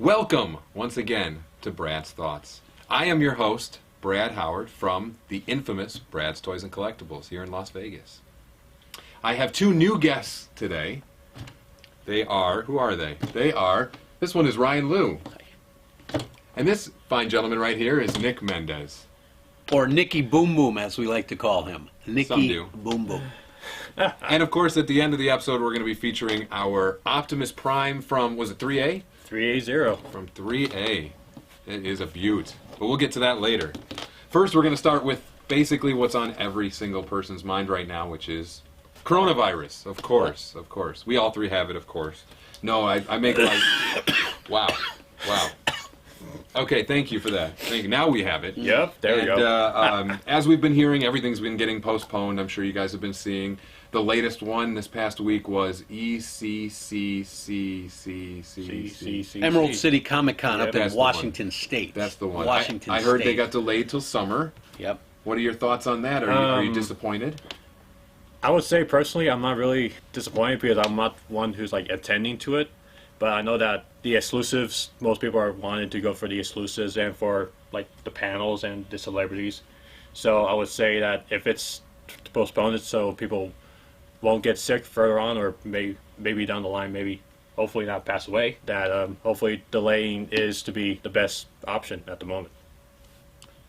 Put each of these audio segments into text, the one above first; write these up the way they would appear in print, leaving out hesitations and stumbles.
Welcome, once again, to Brad's Thoughts. I am your host, Brad Howard, from the infamous Brad's Toys and Collectibles here in Las Vegas. I have two new guests today. They are, who are they? This one is Ryan Liu. And this fine gentleman right here is Nick Mendez. Or Nicky Boom Boom, as we like to call him. Nicky Boom Boom. And of course, at the end of the episode, we're going to be featuring our Optimus Prime from, was it 3A? 3A0. From 3A. It is a beaut. But we'll get to that later. First, we're going to start with basically what's on every single person's mind right now, which is coronavirus. Of course, of course. We all three have it, of course. No, I make like... Wow. Okay, thank you for that. Thank you. Now we have it. Yep, there we go. As we've been hearing, everything's been getting postponed. I'm sure you guys have been seeing. The latest one this past week was ECCC. Emerald City Comic Con up in Washington State. That's the one. Washington I heard State. they got delayed till summer. Yep. What are your thoughts on that? Are you disappointed? I would say personally, I'm not really disappointed because I'm not one who's like attending to it. But I know that the exclusives, most people are wanting to go for the exclusives and for like the panels and the celebrities. So I would say that if it's postponed so people won't get sick further on, or maybe down the line, maybe hopefully not pass away, that hopefully delaying is to be the best option at the moment.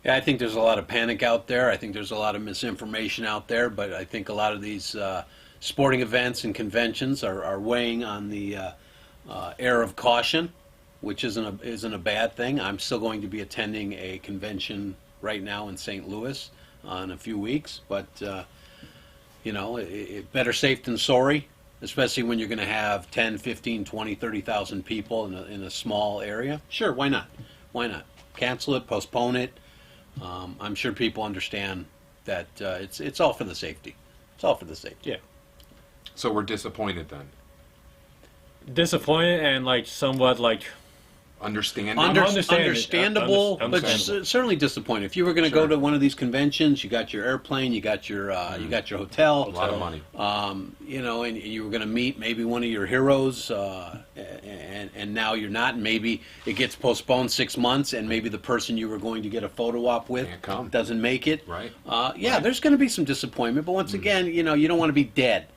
Yeah, I think there's a lot of panic out there. I think there's a lot of misinformation out there, but I think a lot of these sporting events and conventions are weighing on the air of caution, which isn't a bad thing. I'm still going to be attending a convention right now in St. Louis in a few weeks, but you know, better safe than sorry, especially when you're going to have 10, 15, 20, 30,000 people in a small area. Sure, why not? Why not? Cancel it, postpone it. I'm sure people understand that it's all for the safety. It's all for the safety. Yeah. So we're disappointed then? Disappointed and like somewhat like... Understandable, but certainly disappointed. If you were going to go to one of these conventions, you got your airplane, you got your hotel, a lot of money. You know, and you were going to meet maybe one of your heroes, and now you're not. And maybe it gets postponed 6 months, and maybe the person you were going to get a photo op with doesn't make it. Right. Yeah, there's going to be some disappointment, but once again, you know, you don't want to be dead.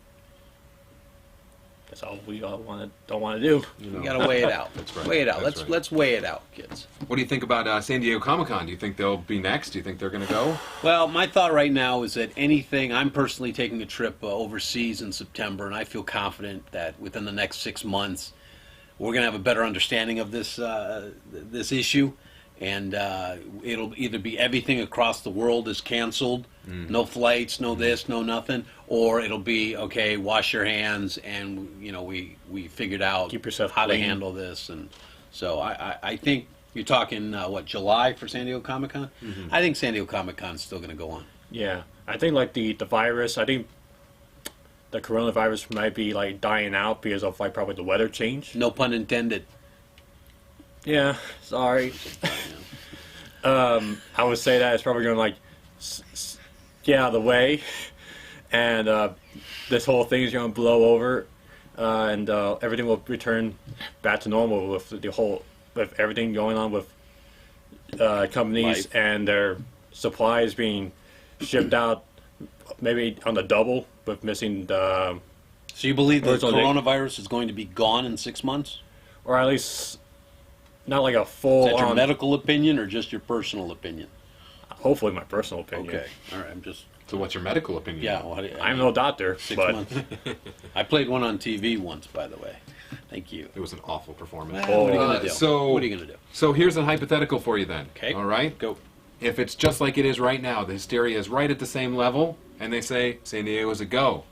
That's all we all don't want to do. You got to weigh it out. That's right. Weigh it out. That's Let's weigh it out, kids. What do you think about San Diego Comic-Con? Do you think they'll be next? Do you think they're going to go? Well, my thought right now is that I'm personally taking a trip overseas in September, and I feel confident that within the next 6 months, we're going to have a better understanding of this issue, and it'll either be everything across the world is canceled, no flights, no this, no nothing, or it'll be, okay, wash your hands, and you know we figured out Keep yourself how clean. to handle this, and so I think you're talking July for San Diego Comic-Con. I think San Diego Comic-Con is still going to go on. Yeah, I think like the virus, I think the coronavirus might be like dying out because of like probably the weather change. No pun intended. Yeah, sorry. I would say that it's probably going to like get out of the way, and this whole thing is going to blow over, and everything will return back to normal with everything going on with companies and their supplies being shipped out maybe on the double with missing the... So you believe the coronavirus is going to be gone in 6 months? Or at least not like a full... Is that your medical opinion or just your personal opinion? Hopefully my personal opinion. Okay, all right, I'm just... So what's your medical opinion? Yeah, well, I'm no doctor, 6 but... months. I played one on TV once, by the way. Thank you. It was an awful performance. What are you going to do? So, what are you going to do? So here's a hypothetical for you then. Okay. All right? Go. If it's just like it is right now, the hysteria is right at the same level, and they say San Diego's a go,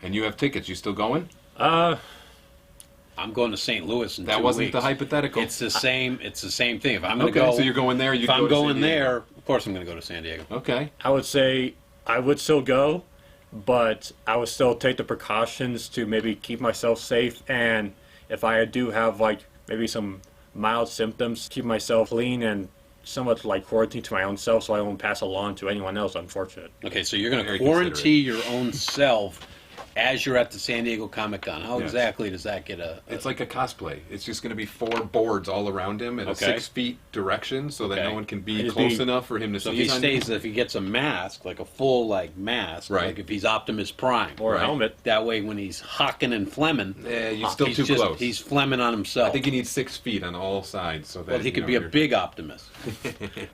and you have tickets, you still going? I'm going to St. Louis in 2 weeks. That wasn't the hypothetical. It's the same thing. If I'm going to Okay, go... so you're going there, If I'm going there, of course I'm going to go to San Diego. Okay. I would say I would still go, but I would still take the precautions to maybe keep myself safe, and if I do have like maybe some mild symptoms, keep myself clean and somewhat like quarantine to my own self so I won't pass along to anyone else, unfortunate. Okay, so you're going to quarantine your own self as you're at the San Diego Comic-Con. How Yes. exactly does that get a... It's like a cosplay. It's just going to be 4 boards all around him in a Okay. 6 feet direction, so that Okay. no one can be It'd close be- enough for him to So if he sneeze on stays, if he gets a mask, like a full mask, Right. like if he's Optimus Prime, Or Right. a helmet. that way when he's hawking and flemming, You're still he's too close. He's flemming on himself. I think you need 6 feet on all sides, so that well, he you could know, be a you're- big Optimus.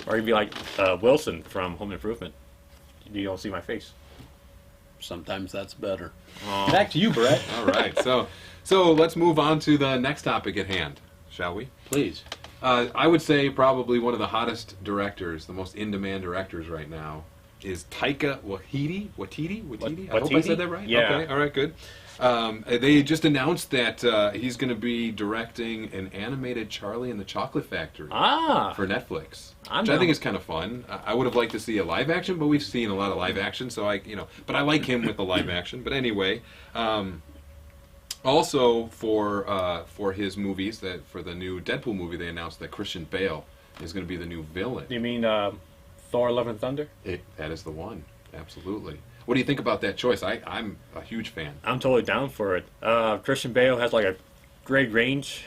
Or he'd be like Wilson from Home Improvement. You don't see my face. Sometimes that's better. Oh. Back to you, Brett. All right, so let's move on to the next topic at hand, shall we? Please. I would say probably one of the hottest directors, the most in-demand directors right now, is Taika Waititi. Waititi? I hope I said that right. Yeah. Okay. All right. Good. They just announced that he's going to be directing an animated Charlie and the Chocolate Factory Ah. for Netflix, I'm which I down. think is kind of fun. I would have liked to see a live action, but we've seen a lot of live action, so but I like him with the live action. But anyway. Also, for his movies, for the new Deadpool movie, they announced that Christian Bale is going to be the new villain. You mean Thor: Love and Thunder? That is the one, absolutely. What do you think about that choice? I'm a huge fan. I'm totally down for it. Christian Bale has like a great range,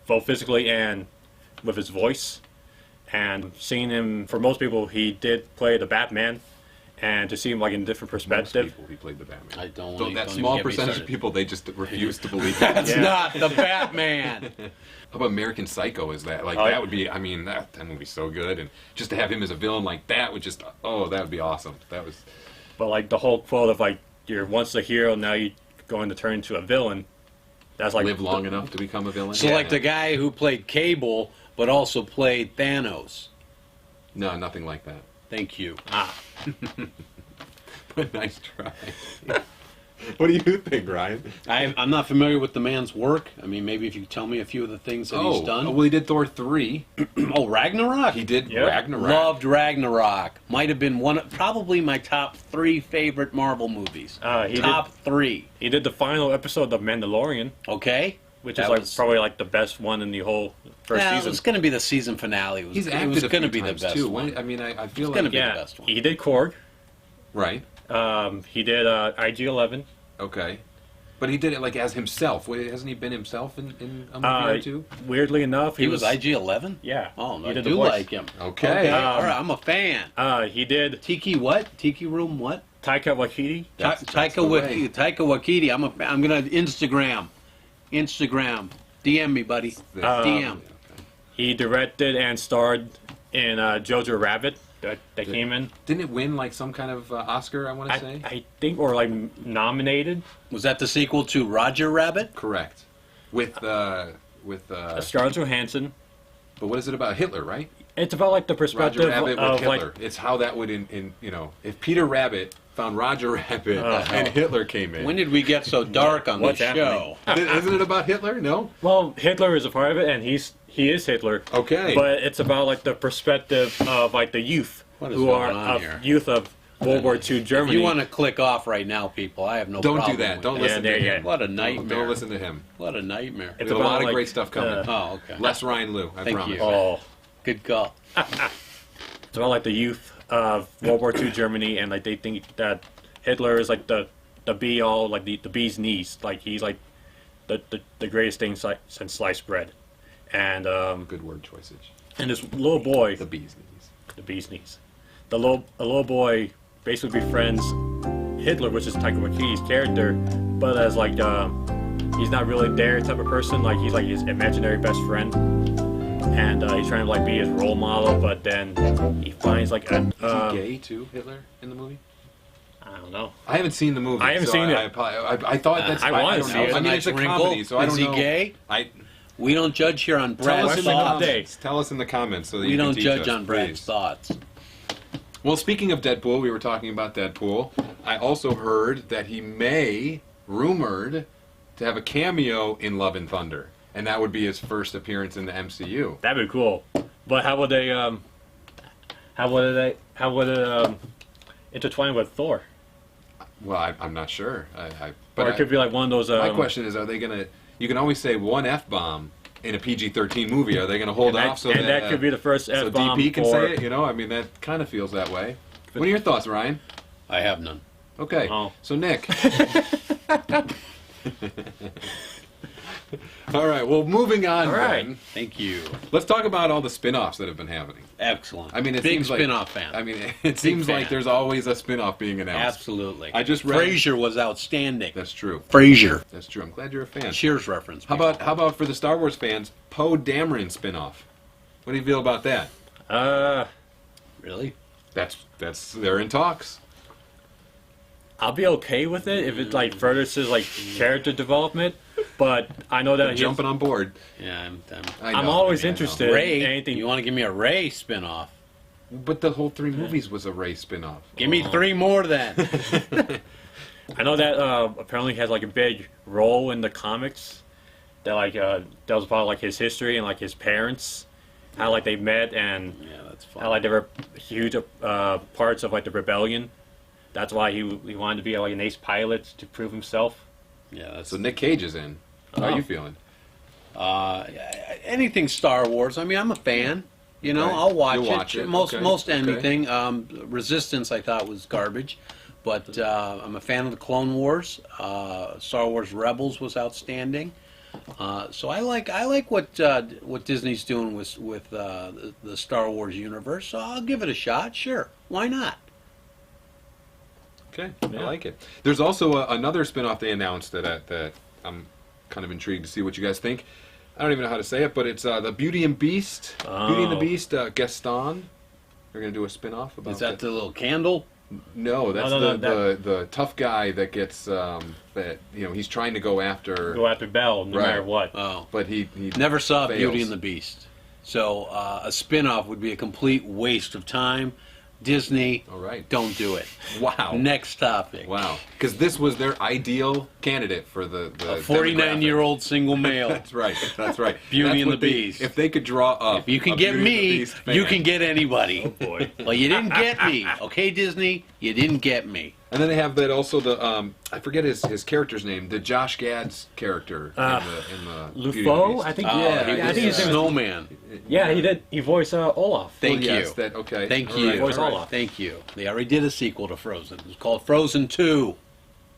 both physically and with his voice. And seeing him, for most people, he did play the Batman. And to see him like in a different Most perspective. people, he played the Batman. I don't So wanna- that don't small even get me percentage of started. people, they just refuse to believe that. That's Yeah. not the Batman. How about American Psycho? Is that like Oh, that yeah. would be? I mean, that movie's so good, and just to have him as a villain like that would just that would be awesome. That was But like the whole quote of like, you're once a hero, now you're going to turn into a villain. That's like live long enough to become a villain. So like the guy who played Cable, but also played Thanos. No, nothing like that. Thank you. But nice try. What do you think, Ryan? I'm not familiar with the man's work. I mean, maybe if you tell me a few of the things that he's done. well, he did Thor 3. Oh, Ragnarok. He did Yeah. Ragnarok. Loved Ragnarok. Might have been probably my top 3 favorite Marvel movies. He Top 3. He did the final episode of Mandalorian, Okay. which That is like was- probably like the best one in the whole first Yeah, season. it's going to be the season finale. He's it acted was a going to few be the times, best too. one. I mean, I feel It's gonna like be the Yeah, best one. he did Korg. right. He did IG-11. Okay. But he did it like as himself. Wait, hasn't he been himself in a movie or two? Weirdly enough, He was IG-11? Yeah. Oh, no, he I did do the voice. like him. Okay. All right, I'm a fan. He did Tiki what? Tiki Room what? Taika Waititi. That's Taika the way. Waititi. I'm gonna Instagram. DM me, buddy. DM. He directed and starred in Jojo Rabbit that came in. Didn't it win like some kind of Oscar? I want to say. I think, or like nominated. Was that the sequel to Roger Rabbit? Correct. With Scarlett Johansson. but what is it about Hitler? Right. It's about like the Roger perspective Rabbit with of Hitler. like It's how that would if Peter Rabbit found Roger Rabbit and Hitler came in. When did we get so dark on What's this happening? show? Isn't it about Hitler? No. well, Hitler is a part of it, and he is Hitler. Okay. But it's about like the perspective of like the youth What is who going are on of here? youth of World War II If Germany. you want to click off right now, people, I have no Don't problem do that. with Don't that. listen there to you him. go. What a Don't nightmare. listen to him. What a nightmare. We It's have a lot about, of like, great stuff coming. Oh, okay. Less Ryan Liu, I Thank promise. you. Oh, Good call. it's about like the youth of World War II Germany, and like they think that Hitler is like the be all, like the bee's knees, like he's like the greatest thing since sliced bread, and Good word choices. this little boy, The bee's knees. the bee's knees, a little boy basically befriends Hitler, which is Taika Waititi's character, but as like he's not really their type of person, like he's like his imaginary best friend. And he's trying to like be his role model, but then he finds like a Is he gay too, Hitler, in the movie? I don't know. I haven't seen the movie. I haven't so seen it. I thought that's. I wanna don't see know. it. I mean, it's a Nice wrinkle. comedy, so I Is don't he know. gay? We don't judge here on Tell Brad's us in the Question of the thoughts. day. comments. Tell us in the comments so that We you can don't teach judge us, on Brad's please. thoughts. Well, speaking of Deadpool, we were talking about Deadpool. I also heard that he rumored to have a cameo in Love and Thunder, and that would be his first appearance in the MCU. That'd be cool. But how would it intertwine with Thor? Well, I'm not sure. Or it could be like one of those. My question is, are they gonna? You can always say one F-bomb in a PG-13 movie. Are they gonna hold and off that, and that could be the first so F-bomb DP can for, say it? You know, I mean, that kind of feels that way. What are your thoughts, Ryan? I have none. Okay, Oh. so Nick. All right, well, moving on. All right. then. Thank you. Let's talk about all the spin-offs that have been happening. Excellent. I mean, it big seems spin-off like, fan. I mean, it seems fan. like there's always a spin-off being announced. Absolutely. I just read. Frasier was outstanding. That's true. Frasier. That's true. I'm glad you're a fan. Cheers reference. How about for the Star Wars fans, Poe Dameron spin-off? What do you feel about that? Really? That's they're in talks. I'll be okay with it if it like furthers his like character development, but I know that I'm jumping on board. Yeah, I'm always I know. interested Ray. in anything. You want to give me a Ray spin-off? But the whole 3 movies was a Ray spin-off. Give me 3 more then. I know that apparently he has like a big role in the comics. That like tells about like his history and like his parents, how like they met and Yeah, that's fun. how like they were huge parts of like the rebellion. That's why he wanted to be like an ace pilot to prove himself. Yeah, that's So Nick Cage is in. How are you feeling? anything Star Wars. I mean, I'm a fan. You know, Okay. I'll watch You'll it. watch it. Most Okay. most Okay. anything. Resistance I thought was garbage, but I'm a fan of the Clone Wars. Star Wars Rebels was outstanding. So I like what Disney's doing with the Star Wars universe. So I'll give it a shot. Sure, why not? Okay, I like it. There's also another spin-off they announced that I'm kind of intrigued to see what you guys think. I don't even know how to say it, but it's the Beauty and Beast. Beauty and the Oh. Beast, Gaston. They're going to do a spin-off about Is that the little candle? No, that's No, the tough guy that gets that he's trying to go after, Go after Belle, no Right. matter what. Oh, but he never saw fails. Beauty and the Beast. So a spin-off would be a complete waste of time. Disney, All right. don't do it. Wow. Next topic. Wow, because this was their ideal candidate for the A 49-year-old single male. That's right. That's right. Beauty That's and what the they- Beast. If they could draw up, If you can a get Beauty and the me, Beast fan. you can get anybody. Oh boy. Well, you didn't get me, okay, Disney? You didn't get me. And then they have that also the I forget his character's name, the Josh Gad's character in the Beauty and the Lufo, Beast. I think. Oh, Yeah, he I was think a his name is- snowman. Yeah, he did. He voiced Olaf. Thank Oh, yes, you. That okay. Thank All you. right, Voice all right. Olaf. Thank you. They already did a sequel to Frozen. It was called Frozen 2.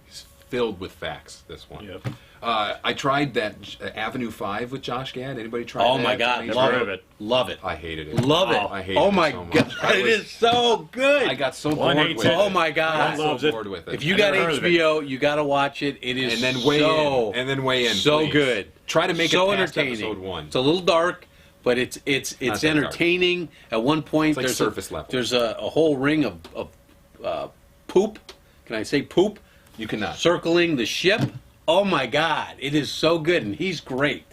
He's filled with facts. This one. Yep. I tried that Avenue 5 with Josh Gad. Anybody tried Oh that? my God, Never love heard of it. it. Love it. I hated it. Love it. I hated Oh it my so much. God, I it was- is so good. I got so One bored hates with it. it. Oh my I God. got Loves so it. bored with it. If you I got never heard of it. HBO, you got to watch it. It is and then weigh so, in. And then weigh in. so please. good. Try to make so it past entertaining. episode 1. It's a little dark, but it's Not that dark. entertaining. At one point, It's like there's surface level. There's a whole ring of poop. Can I say poop? You cannot. Circling the ship. Oh my God, it is so good, and he's great.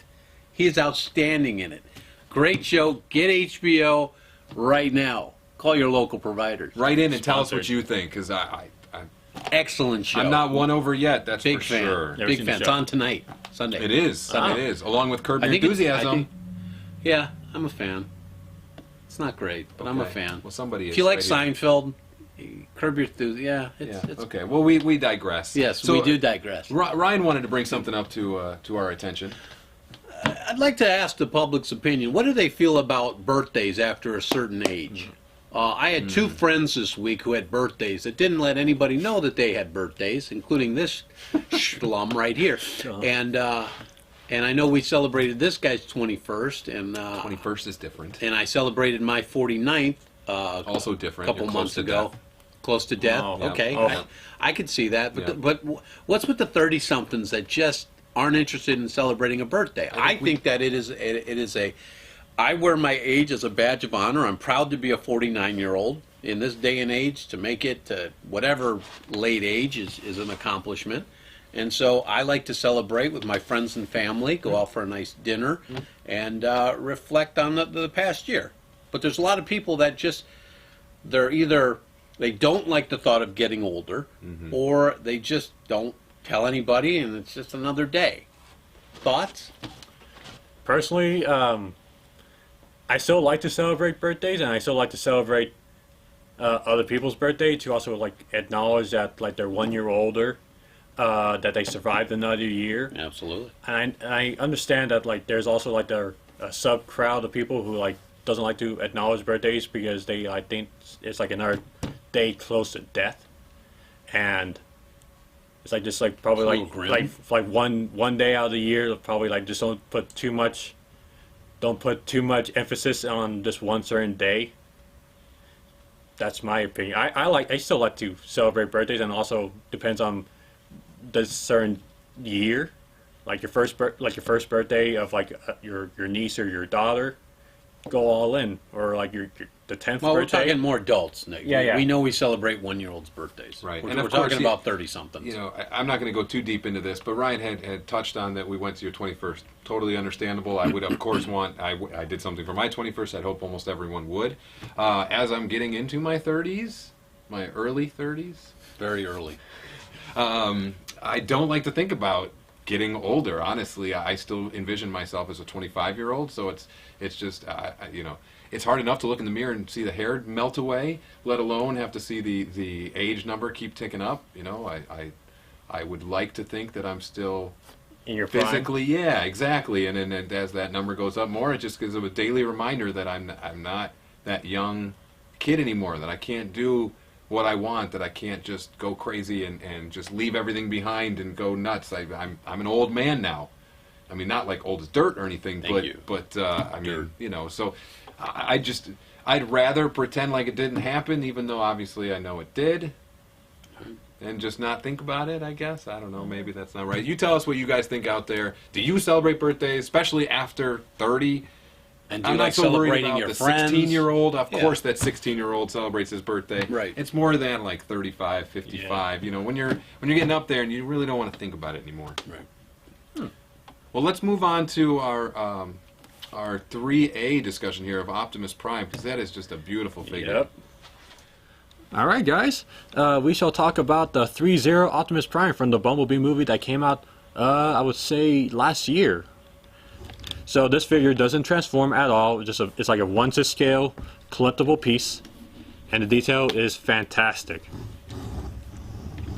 He is outstanding in it. Great show. Get HBO right now. Call your local providers. Write in and tell us Sponsored. what you think, because Excellent show. I'm not won over yet. That's big for fan. sure. Never Big seen fan. the It's show. on tonight, Sunday. It is. Ah. It is. Along with Curb I Your think it's- I Enthusiasm. think- Yeah, I'm a fan. It's not great, but I'm a Okay. fan. Well, somebody is. If you like right here. Seinfeld, Curb Your Enthusiasm. Yeah, Yeah. it's Okay. Well, we digress. yes, So, we do digress. Ryan wanted to bring something up to our attention. I'd like to ask the public's opinion. What do they feel about birthdays after a certain age? I had two friends this week who had birthdays that didn't let anybody know that they had birthdays, including this schlum right here. And I know we celebrated this guy's 21st, and 21st is different. and I celebrated my 49th Also a different. couple You're months close to ago. death. Close to death. Wow. Okay, Yeah. I could see that. But Yeah. but what's with the 30-somethings that just aren't interested in celebrating a birthday? I think that it is a. I wear my age as a badge of honor. I'm proud to be a 49-year-old in this day and age. To make it to whatever late age is an accomplishment. And so I like to celebrate with my friends and family, go out for a nice dinner, and reflect on the past year. But there's a lot of people that just, they don't like the thought of getting older, or they just don't tell anybody, and it's just another day. Thoughts? Personally, I still like to celebrate birthdays, and I still like to celebrate other people's birthday to also like acknowledge that like they're 1 year older, that they survived another year. Absolutely. And I understand that like there's also like a sub crowd of people who like doesn't like to acknowledge birthdays because they think it's like another day close to death. and it's like just like probably It's a little like one day out of the year, probably like just don't put too much emphasis on just one certain day. That's my opinion. I still like to celebrate birthdays, and also depends on the certain year, like your first birthday of like your niece or your daughter, go all in, or like the 10th Well, birthday. we're talking more adults, Nick. Yeah. We know we celebrate 1-year-olds' birthdays. Right. We're, And of we're course, talking about 30-somethings. You know, I'm not going to go too deep into this, but Ryan had touched on that we went to your 21st. Totally understandable. I would, of course, I did something for my 21st. I'd hope almost everyone would. As I'm getting into my 30s, my early 30s, Very early. I don't like to think about getting older. Honestly, I still envision myself as a 25-year-old, so it's just, you know, it's hard enough to look in the mirror and see the hair melt away, let alone have to see the age number keep ticking up. You know, I would like to think that I'm still In your prime. physically, yeah, exactly. And then as that number goes up more, it just gives a daily reminder that I'm not that young kid anymore, that I can't do what I want, that I can't just go crazy and just leave everything behind and go nuts. I'm an old man now. I mean, not like old as dirt or anything, Thank you. but I mean, you know, so I'd rather pretend like it didn't happen, even though obviously I know it did, and just not think about it, I guess. I don't know, maybe that's not right. You tell us what you guys think out there. Do you celebrate birthdays, especially after 30? And do I'm you not like so worried celebrating about your the friends? 16-year-old. Of Yeah. course, that 16-year-old celebrates his birthday. Right. It's more than like 35, 55. You know, when you're getting up there and you really don't want to think about it anymore. Right. Well, let's move on to our 3A discussion here of Optimus Prime, because that is just a beautiful figure. Yep. All right, guys. We shall talk about the 3-0 Optimus Prime from the Bumblebee movie that came out, I would say, last year. So this figure doesn't transform at all. It's like a 1/6 scale collectible piece, and the detail is fantastic.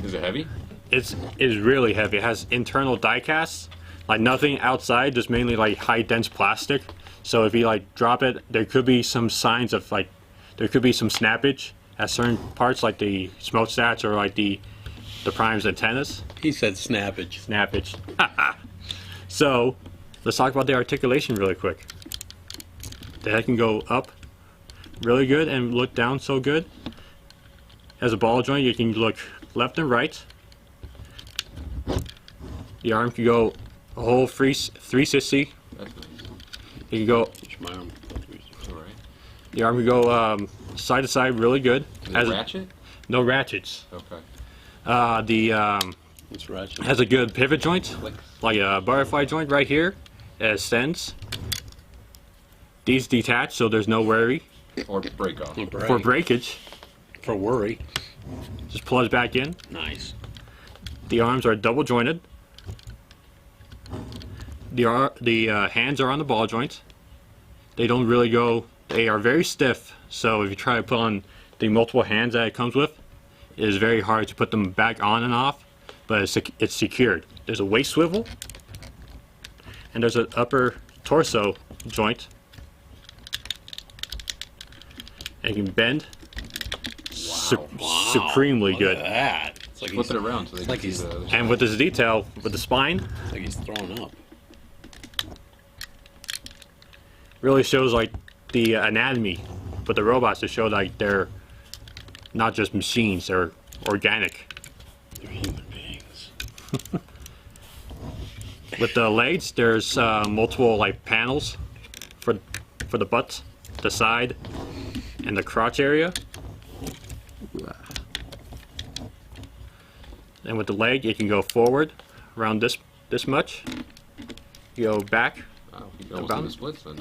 Is it heavy? It's really heavy. It has internal die casts, like nothing outside, just mainly like high dense plastic. So if you like drop it, there could be some signs of like, there could be some snappage at certain parts, like the smokestacks or like the Prime's antennas. He said snappage. Snappage. So let's talk about the articulation really quick. The head can go up really good and look down so good. As a ball joint, you can look left and right. The arm can go a whole 360. That's nice. You can go. My arm. All right. The arm can go side to side really good. Is it ratchet? No ratchets. Okay. It's ratchet. Has a good pivot joint, Clicks. like a butterfly joint right here. It extends. These detach, so there's no worry Or break off. for breakage. For worry. Just plugs back in. Nice. The arms are double jointed. The hands are on the ball joint. They don't really go. They are very stiff. So if you try to put on the multiple hands that it comes with, it is very hard to put them back on and off. But it's secured. There's a waist swivel, and there's an upper torso joint. And you can bend. Supremely Look good. at that. It's like Flip he's, it around so they like can see he's- the... And with this detail, with the spine, it's like he's throwing up. really shows like the anatomy with the robots to show like they're not just machines, they're organic. They're human beings. With the legs, there's multiple like panels for the butt, the side, and the crotch area. And with the leg, you can go forward around this much. You go back. Wow, you can almost About- do the splits then,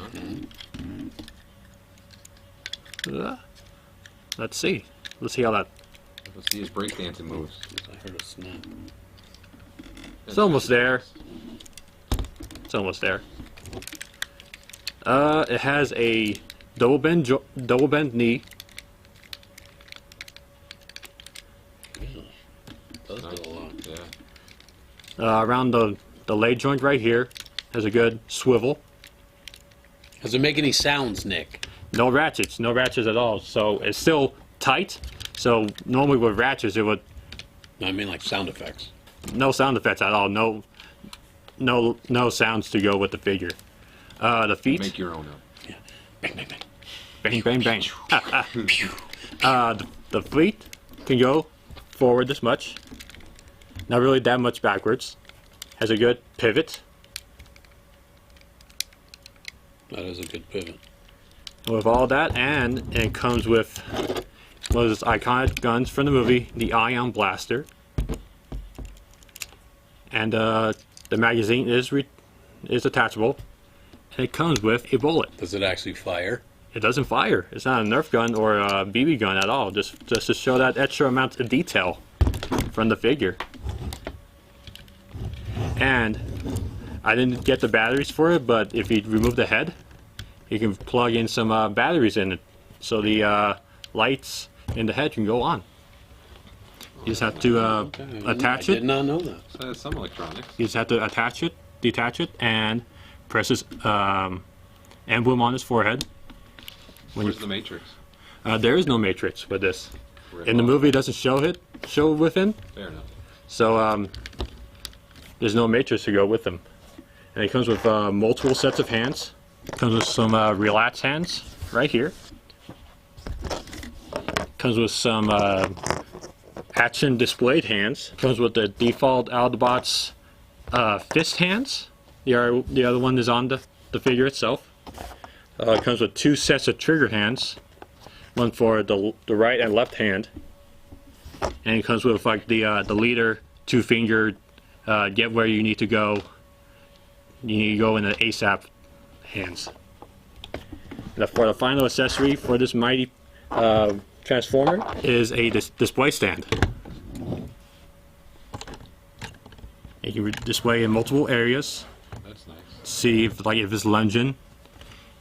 huh? Let's see. Let's see how that. Let's see his breakdancing moves. I heard a snap. It's almost there. It's almost there. It has a double bend knee. Really? Does Nice. do a lot. Yeah. Around the leg joint right here has a good swivel. Does it make any sounds, Nick? No ratchets at all. So it's still tight. So normally with ratchets, it would I mean, like sound effects. No sound effects at all. No sounds to go with the figure. The feet. Make your own up. Yeah. Bang, bang, bang. Bang, bang, bang. The feet can go forward this much. Not really that much backwards. Has a good pivot. That is a good pivot. With all that, and it comes with one of those iconic guns from the movie, the Ion Blaster. And the magazine is attachable. And it comes with a bullet. Does it actually fire? It doesn't fire. It's not a Nerf gun or a BB gun at all. Just to show that extra amount of detail from the figure. And I didn't get the batteries for it, but if you remove the head, you can plug in some batteries in it, so the lights in the head can go on. You just have to attach I it. did not know that. So there's some electronics. You just have to attach it, detach it, and press this emblem on his forehead. Where's the matrix? There is no matrix with this. We're In the movie, it doesn't show with him, Fair enough. so there's no matrix to go with them. And it comes with multiple sets of hands. Comes with some relax hands right here. Comes with some action displayed hands. Comes with the default Autobots fist hands. The other one is on the figure itself. It comes with 2 sets of trigger hands. One for the right and left hand. And it comes with like the leader 2-finger get where you need to go. You need to go in the ASAP hands. And for the final accessory for this mighty Transformer is a display stand. You can display in multiple areas. That's nice. See if it's lunging,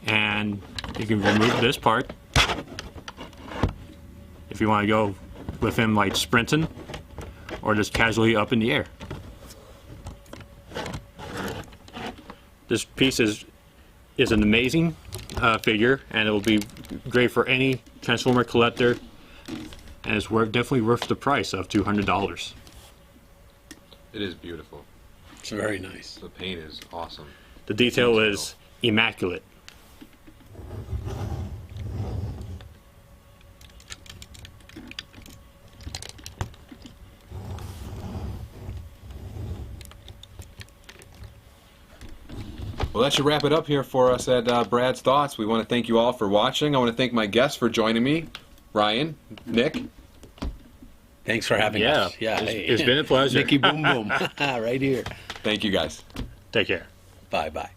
and you can remove this part if you want to go with him like sprinting or just casually up in the air. This piece is an amazing figure, and it will be great for any Transformer collector, and it's definitely worth the price of $200. It is beautiful. It's very nice. The paint is awesome. The detail is immaculate. Well, that should wrap it up here for us at Brad's Thoughts. We want to thank you all for watching. I want to thank my guests for joining me. Ryan, Nick. Thanks for having us. Yeah, it's been a pleasure. Nicky Boom Boom. Right here. Thank you guys. Take care. Bye-bye.